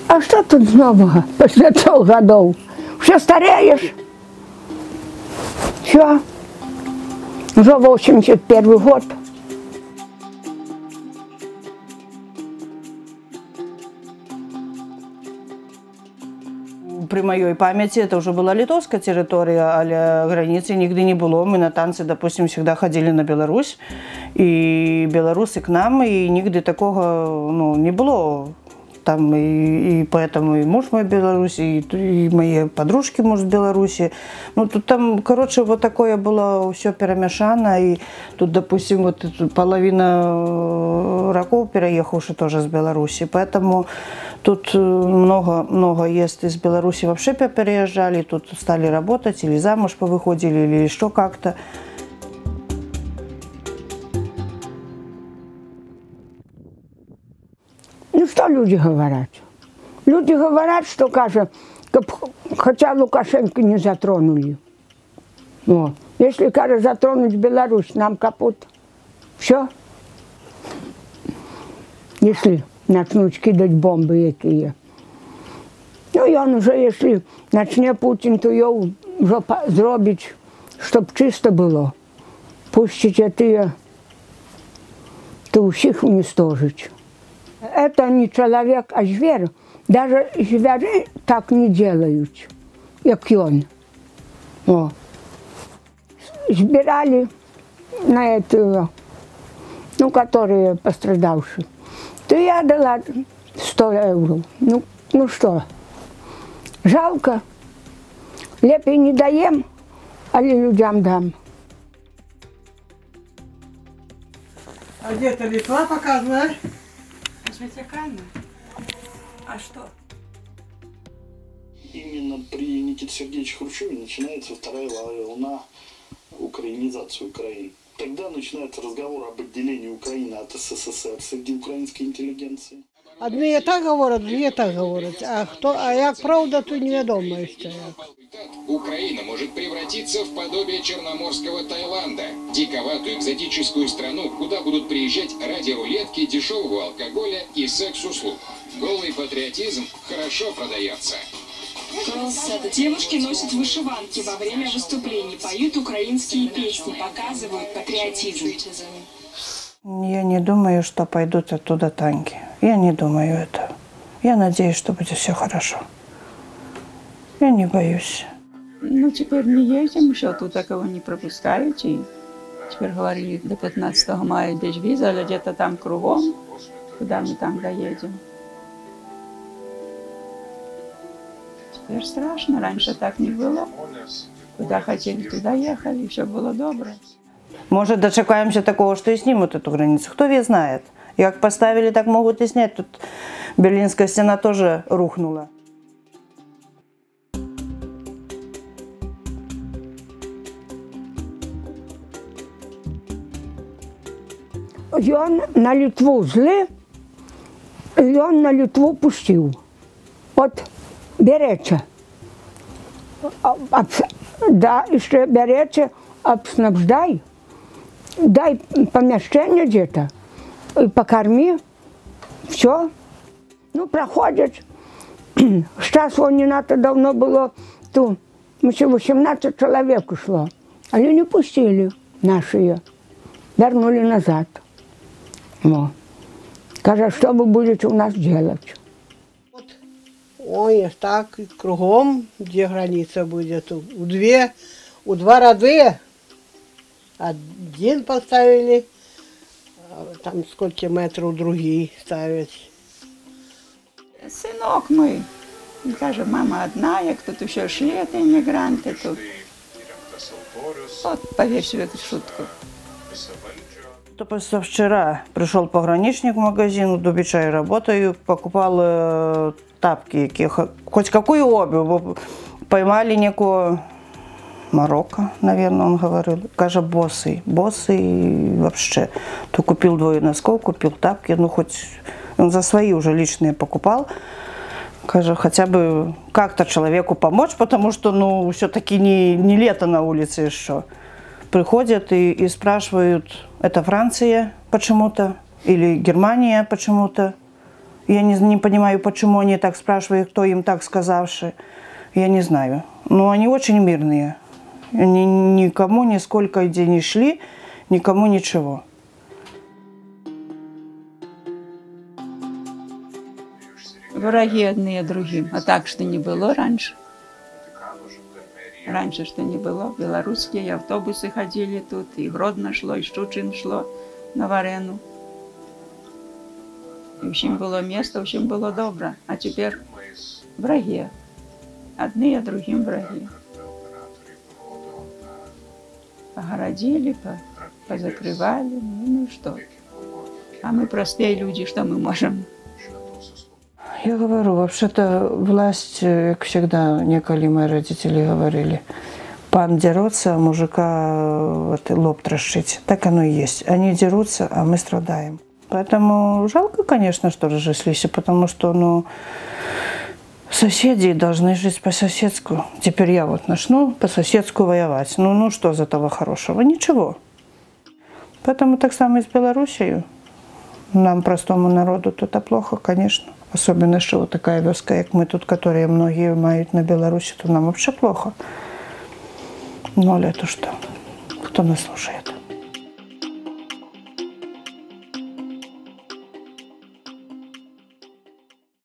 А что тут нового после 3 годов? Все стареешь. Все. Уже 81 год. При моей памяти это уже была литовская территория, а границы нигде не было. Мы на танцы, допустим, всегда ходили на Беларусь, и белорусы к нам, и нигде такого не было. Там и поэтому и муж мой в Беларуси, и мои подружки, муж в Беларуси. Ну, тут там, короче, вот такое было все перемешано. И тут, допустим, вот половина раков переехавших тоже с Беларуси. Поэтому тут много есть из Беларуси вообще переезжали, тут стали работать, или замуж повыходили, или еще как-то. Ну, что люди говорят? Люди говорят, что, кажется, хотя Лукашенко не затронули. Вот. Если, кажется, затронуть Беларусь, нам капут. Все. Если начнут кидать бомбы какие. Ну, и он уже, если начнет Путин, то его уже сделать, чтобы чисто было. Пустить это, то всех уничтожить. Это не человек, а зверь. Даже звери так не делают, как он. О. Сбирали на этого, которые пострадавшие. То я дала 100 евро. Ну что, жалко. Лепей не даем, а людям дам. А где-то Литва показывает? Ватикана? А что? Именно при Никите Сергеевиче Хрущеве начинается вторая волна украинизации Украины. Тогда начинается разговор об отделении Украины от СССР среди украинской интеллигенции. Одни так говорят, другие так говорят. А як правда, то неведомо ще. Украина может превратиться в подобие черноморского Таиланда. Диковатую экзотическую страну, куда будут приезжать ради рулетки, дешевого алкоголя и секс-услуг. Голый патриотизм хорошо продается. Девушки носят вышиванки во время выступлений, поют украинские песни, показывают патриотизм. Я не думаю, что пойдут оттуда танки. Я не думаю этого. Я надеюсь, что будет все хорошо. Я не боюсь. Ну, теперь не едем, еще тут такого не пропускают. И теперь говорили, до 15 мая без визы, але где-то там кругом, куда мы там доедем. Теперь страшно, раньше так не было. Куда хотели, туда ехали, и все было добре. Может, дочекаемся такого, что и снимут эту границу. Кто ведь знает. Как поставили, так могут и снять. Тут Берлинская стена тоже рухнула. И он на Литву зле, и он на Литву пустил. Вот берете. Да, еще берете, обснабждай. Дай помещение где-то, и покорми, все. Ну, проходит. Сейчас вон не надо, давно было, то 18 человек ушло. Они не пустили наши, вернули назад. Вот. Скажи, что вы будете у нас делать? Ой, так, кругом, где граница будет, у два роды. Один поставили, там сколько метров другие ставят. Сынок мой, он каже, мама одна, як тут еще шли, это иммигранты тут. Вот, поверь себе эту шутку. Только вчера пришел пограничник в магазин, в Дубичае работаю, покупал тапки, хоть какую обувь, поймали некую Марокко, наверное, он говорил. Каже, босый вообще. То купил 2 носков, купил тапки, ну хоть он за свои уже личные покупал. Каже, хотя бы как-то человеку помочь, потому что, ну, все-таки не лето на улице еще. Приходят и спрашивают, это Франция почему-то или Германия почему-то. Я не понимаю, почему они так спрашивают, кто им так сказавший. Я не знаю. Но они очень мирные. Они никому нисколько где не шли, никому ничего. Враги одни другим. А так, что не было раньше. Раньше, что не было. Белорусские автобусы ходили тут. И Гродно шло, и Щучин шло на Варену. И всем было место, всем было добро. А теперь враги. Одни, а другим враги. Погородили, позакрывали, ну и что. А мы простые люди, что мы можем? Я говорю, вообще-то власть, как всегда, неколи мои родители говорили, пан дерется, а мужика вот, лоб трощить. Так оно и есть. Они дерутся, а мы страдаем. Поэтому жалко, конечно, что разошлись, потому что, ну, соседи должны жить по-соседску. Теперь я вот начну по-соседску воевать. Ну что из этого хорошего? Ничего. Поэтому так само и с Белоруссией. Нам, простому народу, тут плохо, конечно. Особенно, что вот такая вёска, как мы тут, которые многие имеют на Беларуси, то нам вообще плохо. Ну, а это что? Кто нас слушает?